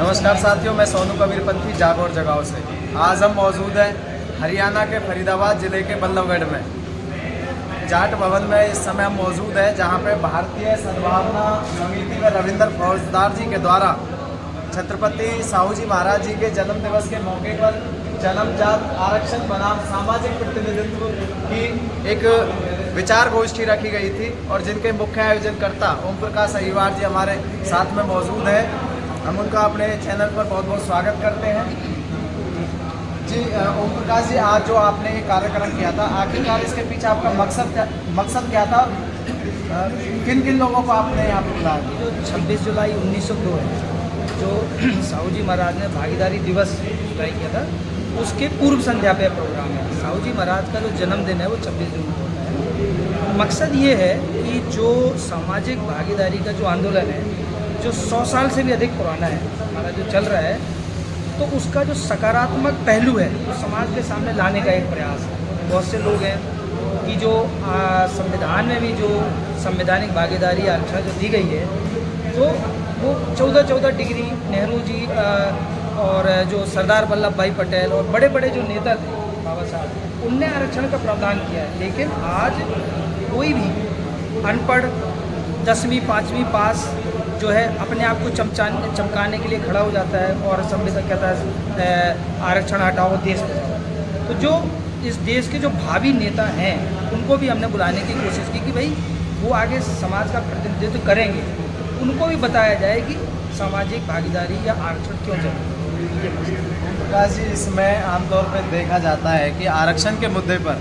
नमस्कार साथियों, मैं सोनू कबीरपंथी जागौर जगाओं से। आज हम मौजूद हैं हरियाणा के फरीदाबाद ज़िले के बल्लभगढ़ में। जाट भवन में इस समय हम मौजूद हैं, जहां पे भारतीय सद्भावना समिति में रविंद्र फौजदार जी के द्वारा छत्रपति साहू जी महाराज जी के जन्म दिवस के मौके पर जन्मजात आरक्षण बनाम सामाजिक प्रतिनिधित्व की एक विचार गोष्ठी रखी गई थी और जिनके मुख्य आयोजनकर्ता ओम प्रकाश अहिवार जी हमारे साथ में मौजूद है। हम उनका अपने चैनल पर बहुत बहुत स्वागत करते हैं। जी ओम प्रकाश जी, आज जो आपने ये कार्यक्रम किया था, आखिरकार इसके पीछे आपका मकसद क्या था? किन किन लोगों को आपने यहाँ पर बुलाया? जो 26 जुलाई 1902 है, जो साहू जी महाराज ने भागीदारी दिवस तय किया था, उसके पूर्व संध्या पे प्रोग्राम है। साहू जी महाराज का जो जन्मदिन है वो 26 जून को है। मकसद ये है कि जो सामाजिक भागीदारी का जो आंदोलन है, जो 100 साल से भी अधिक पुराना है, हमारा जो चल रहा है, तो उसका जो सकारात्मक पहलू है वो समाज के सामने लाने का एक प्रयास है। बहुत से लोग हैं कि जो संविधान में भी जो संवैधानिक भागीदारी आरक्षण जो दी गई है, तो वो 14 डिग्री नेहरू जी और जो सरदार वल्लभ भाई पटेल और बड़े बड़े जो नेता थे बाबा साहब, उनने आरक्षण का प्रावधान किया है। लेकिन आज कोई भी अनपढ़ 10वीं 5वीं पास जो है अपने आप को चमकाने के लिए खड़ा हो जाता है और संविधान कहता है आरक्षण हटाओ, देश बचाओ। तो जो इस देश के जो भावी नेता हैं, उनको भी हमने बुलाने की कोशिश की कि भाई वो आगे समाज का प्रतिनिधित्व करेंगे, उनको भी बताया जाए कि सामाजिक भागीदारी या आरक्षण क्यों जरूरी है। प्रकाश जी, इसमें आमतौर पर देखा जाता है कि आरक्षण के मुद्दे पर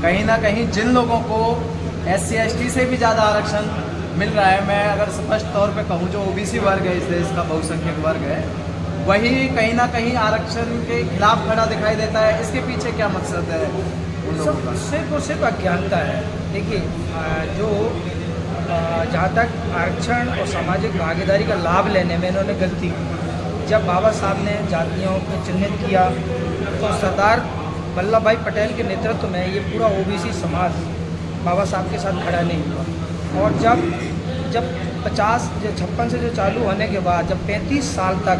कहीं ना कहीं जिन लोगों को SC ST से भी ज़्यादा आरक्षण मिल रहा है, मैं अगर स्पष्ट तौर पे कहूँ जो OBC वर्ग है, इस देश का बहुसंख्यक वर्ग है, वही कहीं ना कहीं आरक्षण के खिलाफ खड़ा दिखाई देता है। इसके पीछे क्या मकसद है? सिर्फ और सिर्फ अज्ञानता है। देखिए, जो जहाँ तक आरक्षण और सामाजिक भागीदारी का लाभ लेने में इन्होंने गलती की, जब बाबा साहब ने जातियों को चिन्हित किया, तो सरदार वल्लभ भाई पटेल के नेतृत्व में ये पूरा OBC समाज बाबा साहब के साथ खड़ा नहीं हुआ। और जब 56 से जो चालू होने के बाद जब 35 साल तक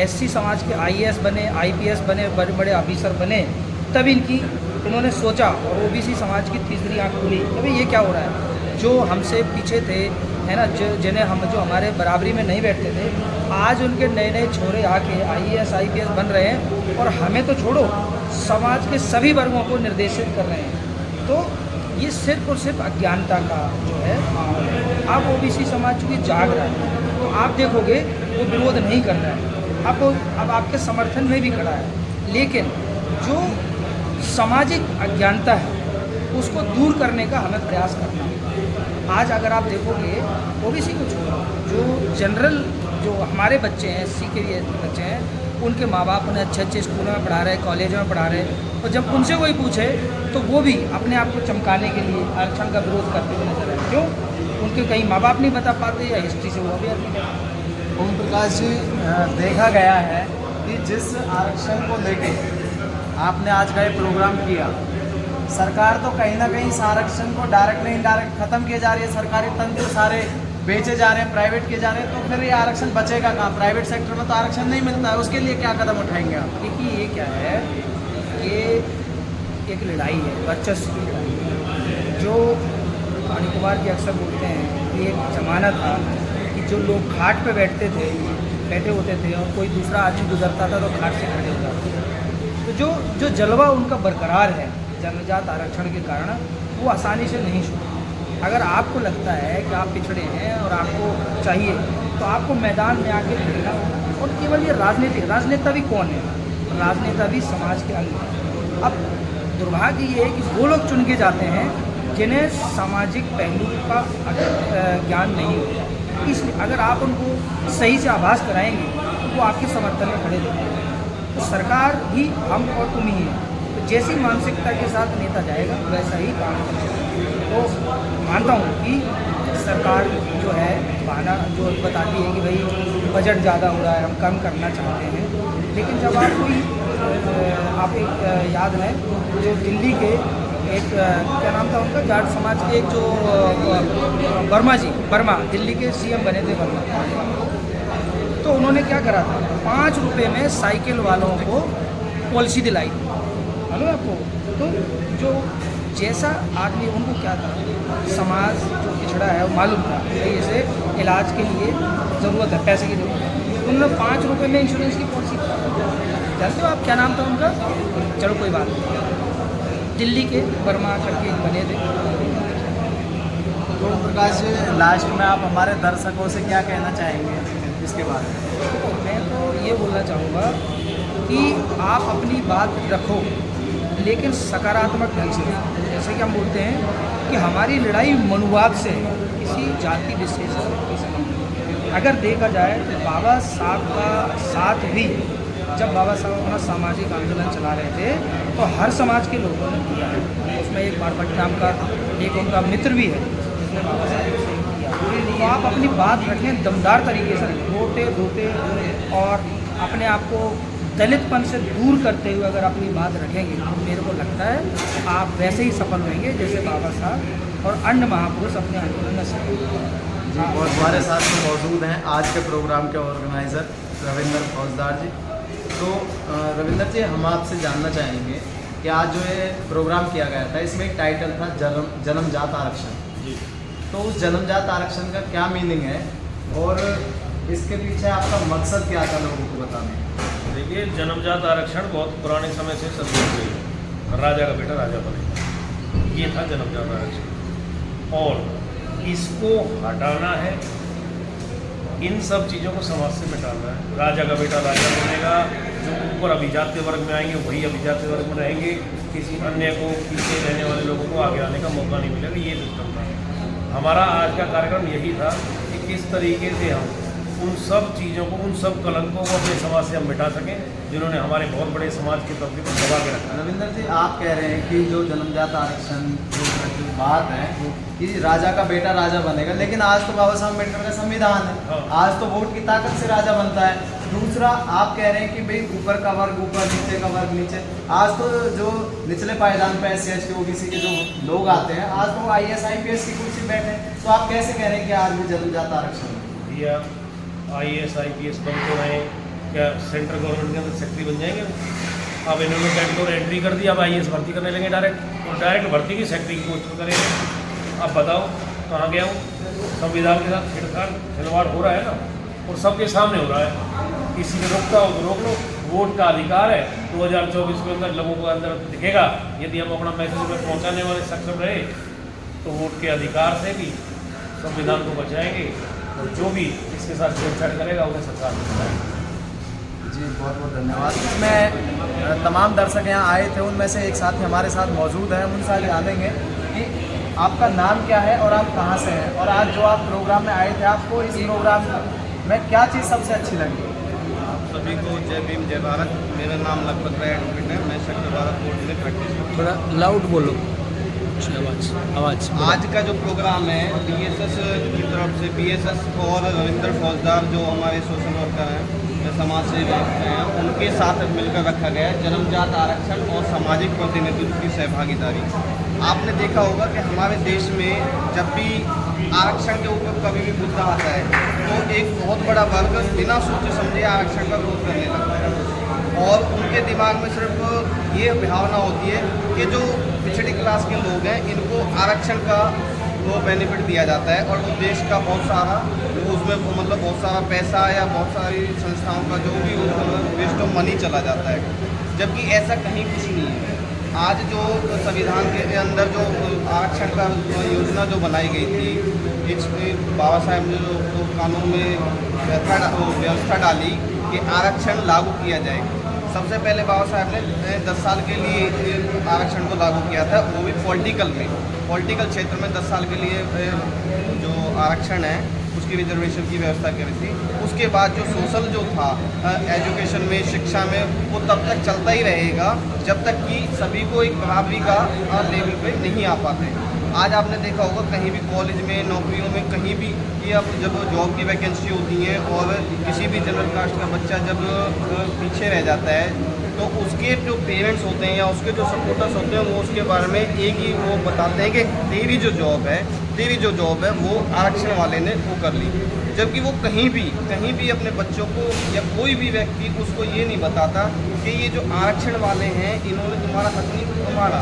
SC समाज के IAS बने, IPS बने, बड़े बड़े ऑफिसर बने, तब इन्होंने सोचा और OBC समाज की तीसरी आँख खुली कि भाई ये क्या हो रहा है। जो हमसे पीछे थे, है ना, जो हमारे बराबरी में नहीं बैठते थे, आज उनके नए नए छोरे आके IAS IPS बन रहे हैं और हमें तो छोड़ो, समाज के सभी वर्गों को निर्देशित कर रहे हैं। तो ये सिर्फ और सिर्फ अज्ञानता का जो है माहौल है। अब OBC समाज चूँकि जाग रहा है, तो आप देखोगे वो विरोध नहीं कर रहा है, अब आपके समर्थन में भी खड़ा है। लेकिन जो सामाजिक अज्ञानता है उसको दूर करने का हमें प्रयास करना होगा। आज अगर आप देखोगे OBC को छोड़ो, जो जनरल जो हमारे बच्चे हैं, SC के बच्चे हैं, उनके माँ बाप उन्हें अच्छे अच्छे स्कूलों में पढ़ा रहे हैं, कॉलेजों में पढ़ा रहे हैं, और जब उनसे कोई पूछे तो वो भी अपने आप को चमकाने के लिए आरक्षण का विरोध करते हुए नजर आए। क्यों? उनके कहीं माँ बाप नहीं बता पाते या हिस्ट्री से वो अवेयर नहीं करते। ओम प्रकाश जी, देखा गया है कि जिस आरक्षण को लेके आपने आज का ये प्रोग्राम किया, सरकार तो कहीं ना कहीं इस आरक्षण को डायरेक्ट नहीं इनडायरेक्ट ख़त्म किए जा रही है। सरकारी तंत्र सारे बेचे जा रहे हैं, प्राइवेट किए जा रहे हैं, तो फिर ये आरक्षण बचेगा कहाँ? प्राइवेट सेक्टर में तो आरक्षण नहीं मिलता है, उसके लिए क्या कदम उठाएंगे आप? देखिए, ये क्या है, ये एक लड़ाई है, वर्चस्व की लड़ाई। जो वाणी कुमार जी अक्सर बोलते हैं कि एक ज़माना था कि जो लोग घाट पे बैठे होते थे और कोई दूसरा आदमी गुजरता था तो घाट से खड़े हो जाते थे। तो जो जलवा उनका बरकरार है जन्मजात आरक्षण के कारण, वो आसानी से नहीं छूटा। अगर आपको लगता है कि आप पिछड़े हैं और आपको चाहिए, तो आपको मैदान में आके लड़ना होगा। और केवल ये राजनेता भी कौन है? राजनेता भी समाज के अंग हैं। अब दुर्भाग्य ये है कि वो लोग चुन के जाते हैं जिन्हें सामाजिक पहलू का ज्ञान नहीं होता। इसलिए अगर आप उनको सही से आभास कराएंगे तो वो आपके समर्थन में खड़े रहेंगे। तो सरकार भी हम और तुम ही हैं, तो जैसी मानसिकता के साथ नेता जाएगा वैसा ही काम करेगा। तो मानता हूँ कि सरकार जो है बहाना जो बताती है कि भाई बजट ज़्यादा हो रहा है, हम कम करना चाहते हैं, लेकिन जब आप एक याद है जो दिल्ली के एक क्या नाम था उनका, जाट समाज के एक जो वर्मा दिल्ली के CM बने थे वर्मा, तो तो उन्होंने क्या करा था, 5 रुपये में साइकिल वालों को पॉलिसी दिलाई, मालूम है आपको। तो जो जैसा आदमी, उनको क्या था, समाज जो पिछड़ा है वो मालूम था कि इसे इलाज के लिए ज़रूरत है, पैसे की ज़रूरत है, तो उन्होंने 5 रुपये में इंश्योरेंस की पॉलिसी जानते हो आप क्या नाम था उनका? चलो कोई बात नहीं, दिल्ली के वर्मा करके बने थे। तो प्रकाश जी, लास्ट में आप हमारे दर्शकों से क्या कहना चाहेंगे इसके बारे में? मैं तो ये बोलना चाहूँगा कि आप अपनी बात रखो, लेकिन सकारात्मक ढंग से। जैसे कि हम बोलते हैं कि हमारी लड़ाई मनुवाद से है, किसी जाति विशेष से नहीं। अगर देखा जाए तो बाबा साहब का साथ भी, जब बाबा साहब अपना सामाजिक आंदोलन चला रहे थे तो हर समाज के लोगों ने किया है। उसमें एक बारभट्ट नाम का एक उनका मित्र भी है जिसने बाबा साहब को शहीद किया। तो आप अपनी बात रखें दमदार तरीके से, रोते धोते और अपने आप को दलितपन से दूर करते हुए अगर अपनी बात रखेंगे तो मेरे को लगता है आप वैसे ही सफल होंगे जैसे बाबा साहब और अन्य महापुरुष अपने आंदोलन में सफल हुए। जी, और हमारे साथ में मौजूद हैं आज के प्रोग्राम के ऑर्गेनाइज़र रविंद्र फौजदार जी। तो रविंद्र जी, हम आपसे जानना चाहेंगे कि आज जो ये प्रोग्राम किया गया था, इसमें एक टाइटल था जन्मजात आरक्षण जी। तो उस जन्मजात आरक्षण का क्या मीनिंग है और इसके पीछे आपका मकसद क्या था लोगों को बताने? देखिए, जन्मजात आरक्षण बहुत पुराने समय से चलती हुई है, राजा का बेटा राजा बनेगा, ये था जन्मजात आरक्षण। और इसको हटाना है, इन सब चीज़ों को समाज से मिटाना है। राजा का बेटा राजा बनेगा, जो ऊपर अभिजात्य वर्ग में आएंगे वही अभिजात्य वर्ग में रहेंगे, किसी अन्य को, पीछे रहने वाले लोगों को आगे आने का मौका नहीं मिलेगा। ये सिस्टम था हमारा। आज का कार्यक्रम यही था कि किस तरीके से हम उन सब चीज़ों को, उन सब कलंकों को अपने समाज से हम मिटा सकें जिन्होंने हमारे बहुत बड़े समाज के तबके को दबा के रखा। रविंद्र जी, आप कह रहे हैं कि जो जन्मजात आरक्षण जो बात है कि राजा का बेटा राजा बनेगा, लेकिन आज तो बाबा साहब अम्बेडकर का संविधान है। हाँ। आज तो वोट की ताकत से राजा बनता है। दूसरा, आप कह रहे हैं कि भाई ऊपर का वर्ग ऊपर, नीचे का वर्ग नीचे। आज तो जो निचले पायदान पे SC ST OBC के जो लोग आते हैं, आज तो IAS IPS की कुर्सी बैठे हैं। तो आप कैसे कह रहे हैं कि आज भी जन्मजात आरक्षण है? भैया, IAS IPS बन तो रहे, क्या सेंट्रल गवर्नमेंट के अंदर सेक्रेटरी बन जाएंगे? अब इन्होंने कैटेगरी एंट्री कर दी, अब IAS भर्ती करने लगे डायरेक्ट, और डायरेक्ट भर्ती की सेक्रेटरी की पोस्ट करेंगे। अब बताओ कहाँ गया हूँ? संविधान के साथ छेड़छाड़ खिलवाड़ हो रहा है ना, और सबके सामने हो रहा है। किसी ने रोकता हो तो रोक लो, वोट का अधिकार है। 2024 के अंदर लोगों को अंदर दिखेगा, यदि हम अपना मैसेज में पहुँचाने वाले सक्षम रहे तो वोट के अधिकार से भी संविधान को बचाएंगे, और जो भी इसके साथ छेड़छाड़ करेगा उन्हें सरकार में बताएंगे। जी, बहुत बहुत धन्यवाद। इसमें तमाम दर्शक यहाँ आए थे, उनमें से एक साथी हमारे साथ मौजूद है, उनसे आज जानेंगे कि आपका नाम क्या है और आप कहाँ से हैं, और आज जो आप प्रोग्राम में आए थे, आपको इस प्रोग्राम में क्या चीज़ सबसे अच्छी लगी? आप सभी को जय भीम जय भारत। मेरा नाम लखपत राय एडवोकेट है, मैं सेक्टर 12 कोर्ट में प्रैक्टिस करता हूँ। थोड़ा लाउड बोलो, आवाज़। आज का जो प्रोग्राम है BSS की तरफ से, BSS और रविंद्र फौजदार जो हमारे सोशल वर्कर हैं, समाज सेवक हैं, उनके साथ मिलकर रखा गया है जन्मजात आरक्षण और सामाजिक प्रतिनिधित्व की सहभागीदारी। आपने देखा होगा कि हमारे देश में जब भी आरक्षण के ऊपर कभी भी मुद्दा आता है तो एक बहुत बड़ा वर्ग बिना सोचे समझे आरक्षण का विरोध करने लगता है, और उनके दिमाग में सिर्फ ये भावना होती है कि जो पिछड़ी क्लास के लोग हैं इनको आरक्षण का वो बेनिफिट दिया जाता है, और वो देश का बहुत सारा उसमें मतलब बहुत सारा पैसा या बहुत सारी संस्थाओं का जो भी वेस्ट ऑफ मनी चला जाता है, जबकि ऐसा कहीं कुछ नहीं है। आज जो संविधान के अंदर जो आरक्षण का योजना जो बनाई गई थी, इस बाबा साहब ने जो कानून में व्यवस्था डाली कि आरक्षण लागू किया जाए। सबसे पहले बाबा साहब ने 10 साल के लिए आरक्षण को लागू किया था, वो भी पॉलिटिकल क्षेत्र में 10 साल के लिए जो आरक्षण है उसकी रिजर्वेशन की व्यवस्था करी थी। उसके बाद जो सोशल जो था एजुकेशन में, शिक्षा में, वो तब तक चलता ही रहेगा जब तक कि सभी को एक बराबरी का लेवल पे नहीं आ पाते। आज आपने देखा होगा कहीं भी कॉलेज में, नौकरियों में, कहीं भी कि अब जब जॉब की वैकेंसी होती है और किसी भी जनरल कास्ट का बच्चा जब पीछे रह जाता है तो उसके जो पेरेंट्स होते हैं या उसके जो सपोर्टर्स होते हैं वो उसके बारे में एक ही वो बताते हैं कि तेरी जो जॉब है वो आरक्षण वाले ने वो कर ली, जबकि वो कहीं भी अपने बच्चों को या कोई भी व्यक्ति उसको ये नहीं बताता कि ये जो आरक्षण वाले हैं इन्होंने तुम्हारा हक नहीं तुम्हारा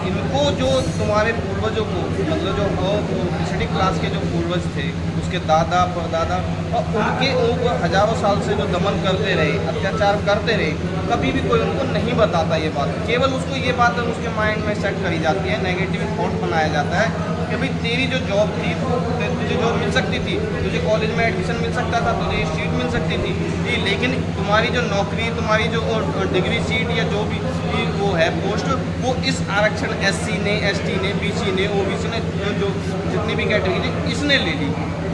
इनको जो तुम्हारे पूर्वजों को मतलब जो पिछड़ी क्लास के जो पूर्वज थे उसके दादा परदादा और उनको हजारों साल से जो दमन करते रहे अत्याचार करते रहे, कभी भी कोई उनको नहीं बताता ये बात। केवल उसको ये बात उसके माइंड में सेट करी जाती है, नेगेटिव थॉट बनाया जाता है कि भाई तेरी जो जॉब थी तुझे जॉब मिल सकती थी, तुझे कॉलेज में एडमिशन मिल सकता था, तुझे सीट मिल सकती थी, लेकिन तुम्हारी जो नौकरी तुम्हारी जो डिग्री सीट या जो भी वो है पोस्ट वो इस आरक्षण SC ने ST ने BC ने OBC ने जो जितनी भी कैटेगरी थी इसने ले ली।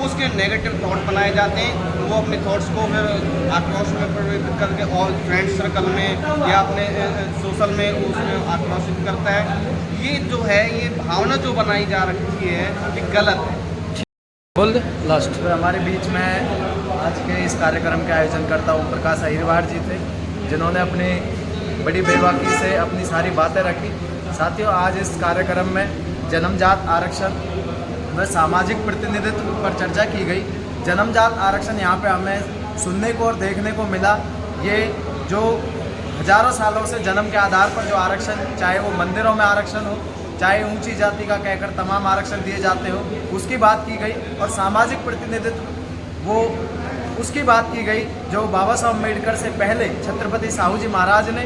उसके नेगेटिव थॉट बनाए जाते हैं, वो अपने थॉट्स को फिर आक्रोश में प्रकट करके और फ्रेंड सर्कल में या अपने सोशल में उसमें आक्रोशित करता है। ये जो है ये भावना जो बनाई जा रखी है ये गलत है। बोल दे लास्ट। तो हमारे बीच में आज के इस कार्यक्रम के आयोजनकर्ता ओम प्रकाश अहिरवार जी थे, जिन्होंने अपनी बड़ी बेबाकी से अपनी सारी बातें रखी। साथियों, आज इस कार्यक्रम में जन्मजात आरक्षण व सामाजिक प्रतिनिधित्व पर चर्चा की गई। जन्मजात आरक्षण यहाँ पे हमें सुनने को और देखने को मिला। ये जो हजारों सालों से जन्म के आधार पर जो आरक्षण, चाहे वो मंदिरों में आरक्षण हो, चाहे ऊंची जाति का कहकर तमाम आरक्षण दिए जाते हो, उसकी बात की गई। और सामाजिक प्रतिनिधित्व वो उसकी बात की गई जो बाबा साहब अम्बेडकर से पहले छत्रपति साहू जी महाराज ने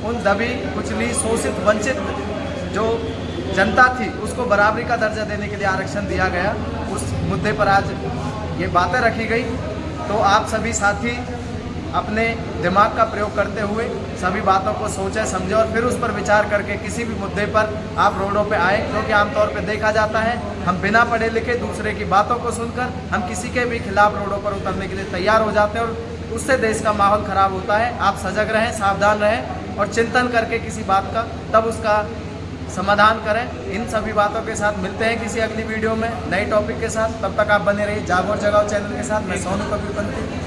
उन दबी कुचली शोषित वंचित जो जनता थी उसको बराबरी का दर्जा देने के लिए आरक्षण दिया गया। उस मुद्दे पर आज ये बातें रखी गई। तो आप सभी साथी अपने दिमाग का प्रयोग करते हुए सभी बातों को सोचें समझें और फिर उस पर विचार करके किसी भी मुद्दे पर आप रोडों पे आए, क्योंकि आमतौर पे देखा जाता है हम बिना पढ़े लिखे दूसरे की बातों को सुनकर हम किसी के भी खिलाफ रोडों पर उतरने के लिए तैयार हो जाते हैं और उससे देश का माहौल खराब होता है। आप सजग रहें, सावधान रहें और चिंतन करके किसी बात का तब उसका समाधान करें। इन सभी बातों के साथ मिलते हैं किसी अगली वीडियो में नए टॉपिक के साथ। तब तक आप बने रहिए जागो और जगाओ चैनल के साथ। मैं सोनू कबीरपंथी।